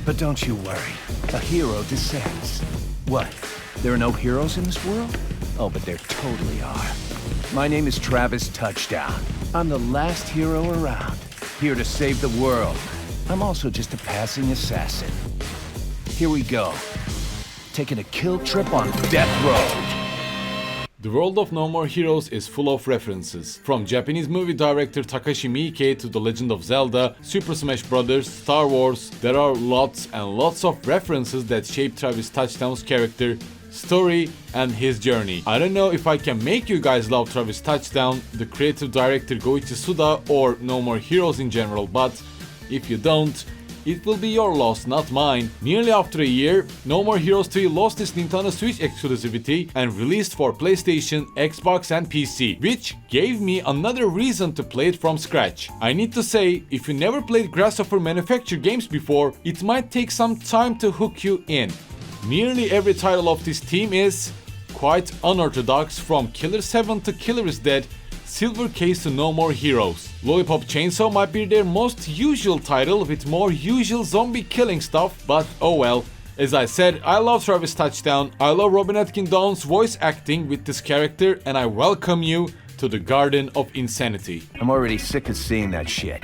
But don't you worry, a hero descends. What? There are no heroes in this world? Oh, but there totally are. My name is Travis Touchdown. I'm the last hero around, here to save the world. I'm also just a passing assassin. Here we go. Taking a kill trip on Death Road. The world of No More Heroes is full of references. From Japanese movie director Takashi Miike to The Legend of Zelda, Super Smash Bros., Star Wars, there are lots and lots of references that shape Travis Touchdown's character, story, and his journey. I don't know if I can make you guys love Travis Touchdown, the creative director Goichi Suda, or No More Heroes in general, but if you don't, it will be your loss, not mine. Nearly after a year, No More Heroes 3 lost its Nintendo Switch exclusivity and released for PlayStation, Xbox and PC, which gave me another reason to play it from scratch. I need to say, if you never played Grasshopper manufactured games before, it might take some time to hook you in. Nearly every title of this team is quite unorthodox, from Killer 7 to Killer is Dead, Silver Case to No More Heroes. Lollipop Chainsaw might be their most usual title with more usual zombie killing stuff, but oh well. As I said, I love Travis Touchdown, I love Robin Atkin Dawn's voice acting with this character, and I welcome you to the Garden of Insanity. I'm already sick of seeing that shit.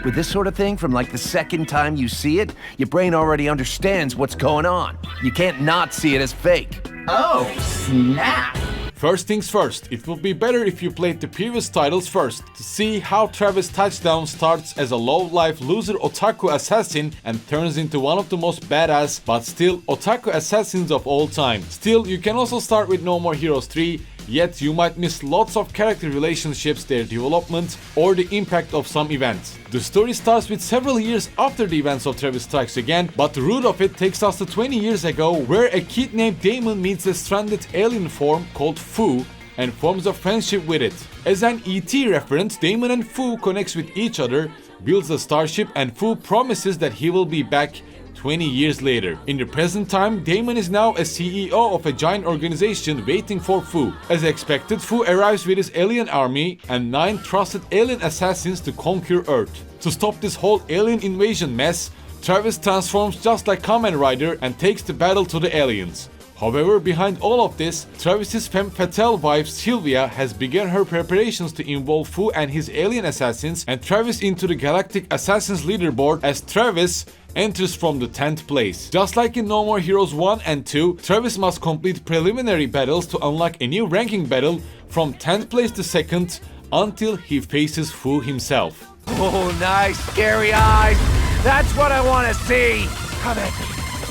With this sort of thing, from like the second time you see it, your brain already understands what's going on. You can't not see it as fake. Oh, snap! First things first, it would be better if you played the previous titles first, to see how Travis Touchdown starts as a low-life loser otaku assassin and turns into one of the most badass but still otaku assassins of all time. Still, you can also start with No More Heroes 3, yet you might miss lots of character relationships, their development, or the impact of some events. The story starts with several years after the events of Travis Strikes Again, but the root of it takes us to 20 years ago, where a kid named Damon meets a stranded alien form called Fu and forms a friendship with it. As an ET reference, Damon and Fu connects with each other, builds a starship, and Fu promises that he will be back 20 years later. In the present time, Damon is now a CEO of a giant organization waiting for Fu. As expected, Fu arrives with his alien army and 9 trusted alien assassins to conquer Earth. To stop this whole alien invasion mess, Travis transforms just like Kamen Rider and takes the battle to the aliens. However, behind all of this, Travis's femme fatale wife Sylvia has begun her preparations to involve Fu and his alien assassins and Travis into the Galactic Assassins leaderboard, as Travis enters from the 10th place. Just like in No More Heroes 1 and 2, Travis must complete preliminary battles to unlock a new ranking battle from 10th place to 2nd until he faces Fu himself. Oh, nice, scary eyes. That's what I want to see. Come at me.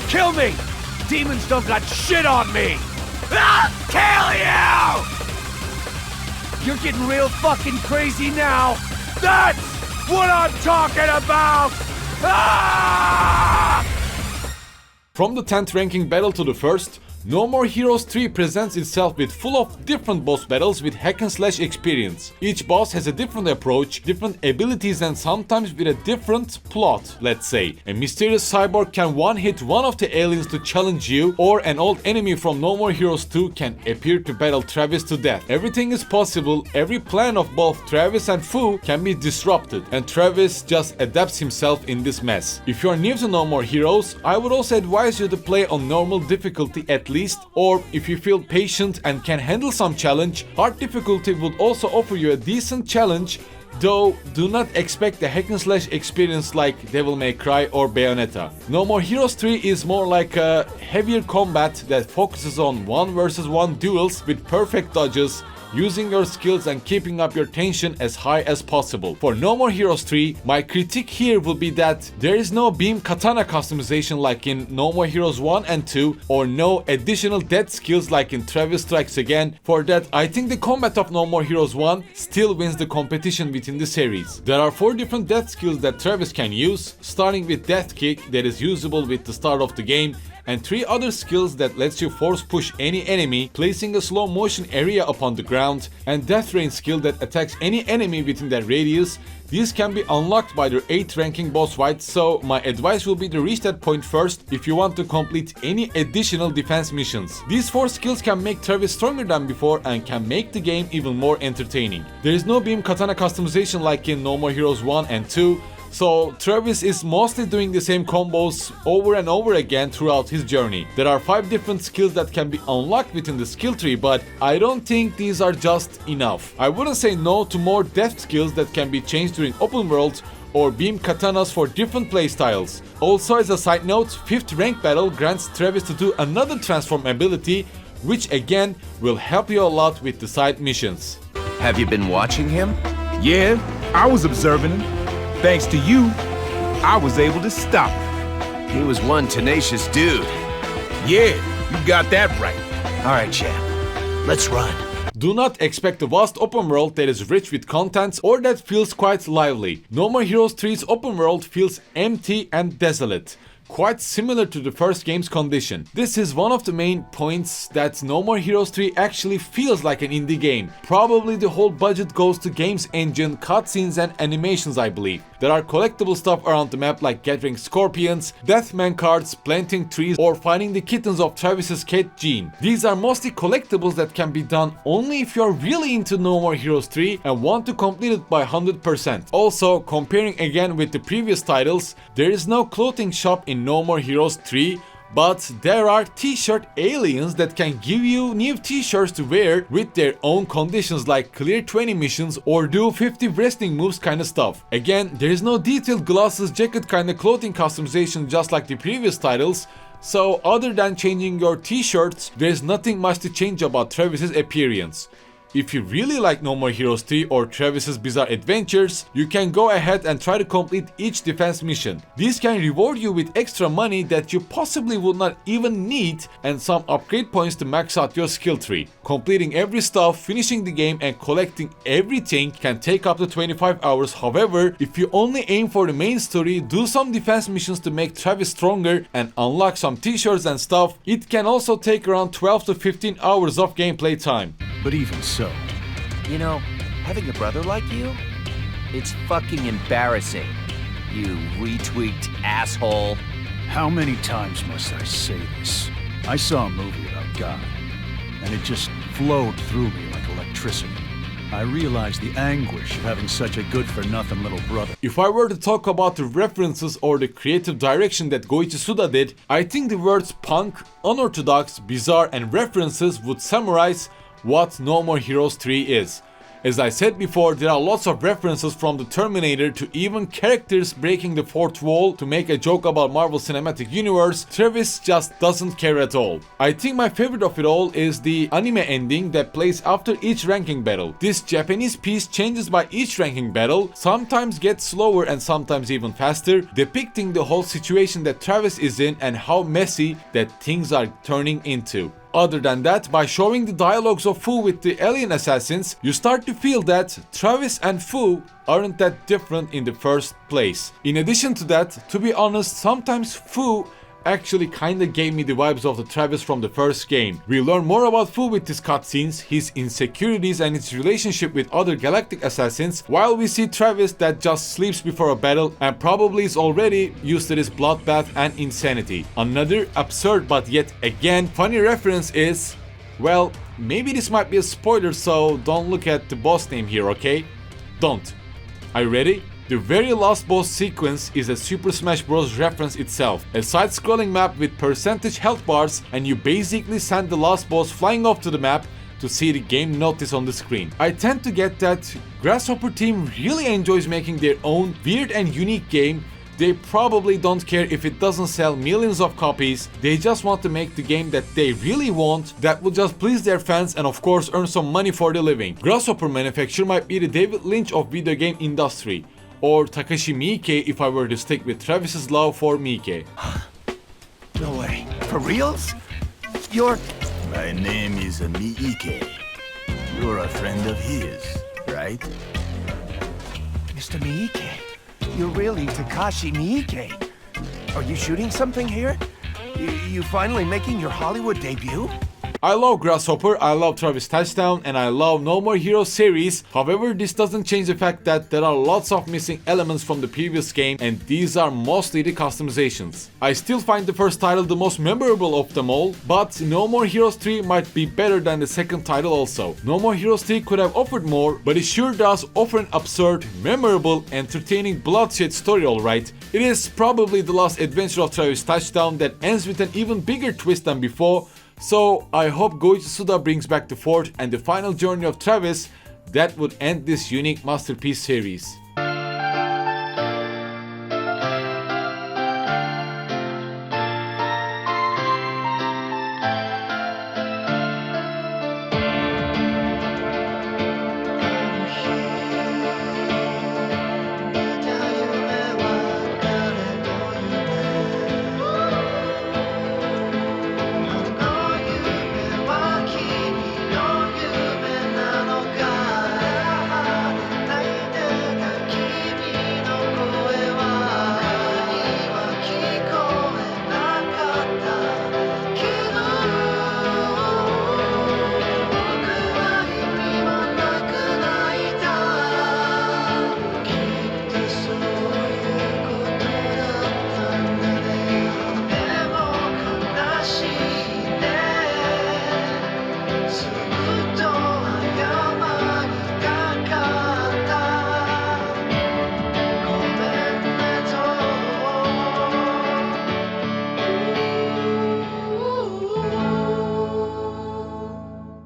Kill me. Demons don't got shit on me. I'll kill you. You're getting real fucking crazy now. That's what I'm talking about. Ah! From the 10th ranking battle to the 1st, No More Heroes 3 presents itself with full of different boss battles with hack and slash experience. Each boss has a different approach, different abilities, and sometimes with a different plot, let's say. A mysterious cyborg can one-hit one of the aliens to challenge you, or an old enemy from No More Heroes 2 can appear to battle Travis to death. Everything is possible, every plan of both Travis and Fu can be disrupted, and Travis just adapts himself in this mess. If you are new to No More Heroes, I would also advise you to play on normal difficulty at least, or if you feel patient and can handle some challenge, hard difficulty would also offer you a decent challenge, though do not expect a hack and slash experience like Devil May Cry or Bayonetta. No More Heroes 3 is more like a heavier combat that focuses on 1 versus 1 duels with perfect dodges, using your skills and keeping up your tension as high as possible. For No More Heroes 3, my critique here will be that there is no beam katana customization like in No More Heroes 1 and 2, or no additional death skills like in Travis Strikes Again. For that, I think the combat of No More Heroes 1 still wins the competition within the series. There are 4 different death skills that Travis can use, starting with Death Kick that is usable with the start of the game, and 3 other skills that lets you force push any enemy, placing a slow motion area upon the ground, and Death Rain skill that attacks any enemy within that radius. These can be unlocked by their 8th ranking boss fight, so my advice will be to reach that point first if you want to complete any additional defense missions. These 4 skills can make Travis stronger than before and can make the game even more entertaining. There is no beam katana customization like in No More Heroes 1 and 2, So Travis is mostly doing the same combos over and over again throughout his journey. There are 5 different skills that can be unlocked within the skill tree, but I don't think these are just enough. I wouldn't say no to more depth skills that can be changed during open world or beam katanas for different playstyles. Also, as a side note, 5th rank battle grants Travis to do another transform ability, which again will help you a lot with the side missions. Have you been watching him? Yeah, I was observing him. Thanks to you, I was able to stop him. He was one tenacious dude. Yeah, you got that right. All right, champ. Let's run. Do not expect a vast open world that is rich with contents or that feels quite lively. No More Heroes 3's open world feels empty and desolate, quite similar to the first game's condition. This is one of the main points that No More Heroes 3 actually feels like an indie game. Probably the whole budget goes to game's engine, cutscenes and animations, I believe. There are collectible stuff around the map like gathering scorpions, Deathman cards, planting trees or finding the kittens of Travis's cat Jean. These are mostly collectibles that can be done only if you're really into No More Heroes 3 and want to complete it by 100%. Also, comparing again with the previous titles, there is no clothing shop in No More Heroes 3, but there are t-shirt aliens that can give you new t-shirts to wear with their own conditions like clear 20 missions or do 50 wrestling moves kind of stuff. Again, there is no detailed glasses, jacket kind of clothing customization just like the previous titles, so other than changing your t-shirts, there is nothing much to change about Travis's appearance. If you really like No More Heroes 3 or Travis's Bizarre Adventures, you can go ahead and try to complete each defense mission. These can reward you with extra money that you possibly would not even need and some upgrade points to max out your skill tree. Completing every stuff, finishing the game and collecting everything can take up to 25 hours. However, if you only aim for the main story, do some defense missions to make Travis stronger and unlock some t-shirts and stuff, it can also take around 12 to 15 hours of gameplay time. But even so, You know, having a brother like you, it's fucking embarrassing. You retweaked asshole. how many times must I say this? I saw a movie about God, and it just flowed through me like electricity. I realized the anguish of having such a good-for-nothing little brother. If I were to talk about the references or the creative direction that Goichi Suda did, I think the words punk, unorthodox, bizarre and references would summarize what No More Heroes 3 is. As I said before, there are lots of references from the Terminator to even characters breaking the fourth wall to make a joke about Marvel Cinematic Universe. Travis just doesn't care at all. I think my favorite of it all is the anime ending that plays after each ranking battle. This Japanese piece changes by each ranking battle, sometimes gets slower and sometimes even faster, depicting the whole situation that Travis is in and how messy that things are turning into. Other than that, by showing the dialogues of Fu with the alien assassins, you start to feel that Travis and Fu aren't that different in the first place. In addition to that, to be honest, sometimes Fu actually kinda gave me the vibes of the Travis from the first game. We learn more about Fu with these cutscenes, his insecurities and his relationship with other Galactic assassins, while we see Travis that just sleeps before a battle and probably is already used to this bloodbath and insanity. Another absurd but yet again funny reference is, well, maybe this might be a spoiler, so don't look at the boss name here, okay? Don't. Are you ready? The very last boss sequence is a Super Smash Bros. Reference itself, a side-scrolling map with percentage health bars, and you basically send the last boss flying off to the map to see the game notice on the screen. I tend to get that Grasshopper team really enjoys making their own weird and unique game. They probably don't care if it doesn't sell millions of copies, they just want to make the game that they really want, that will just please their fans and of course earn some money for the living. Grasshopper manufacturer might be the David Lynch of video game industry. Or Takashi Miike if I were to stick with Travis's love for Miike. No way. For reals? You're... My name is Miike. You're a friend of his, right? Mr. Miike, you're really Takashi Miike. Are you shooting something here? You finally making your Hollywood debut? I love Grasshopper, I love Travis Touchdown, and I love No More Heroes series. However, this doesn't change the fact that there are lots of missing elements from the previous game, and these are mostly the customizations. I still find the first title the most memorable of them all, but No More Heroes 3 might be better than the second title also. No More Heroes 3 could have offered more, but it sure does offer an absurd, memorable, entertaining bloodshed story, alright. It is probably the last adventure of Travis Touchdown that ends with an even bigger twist than before, so I hope Goichi Suda brings back the fourth and the final journey of Travis that would end this unique masterpiece series.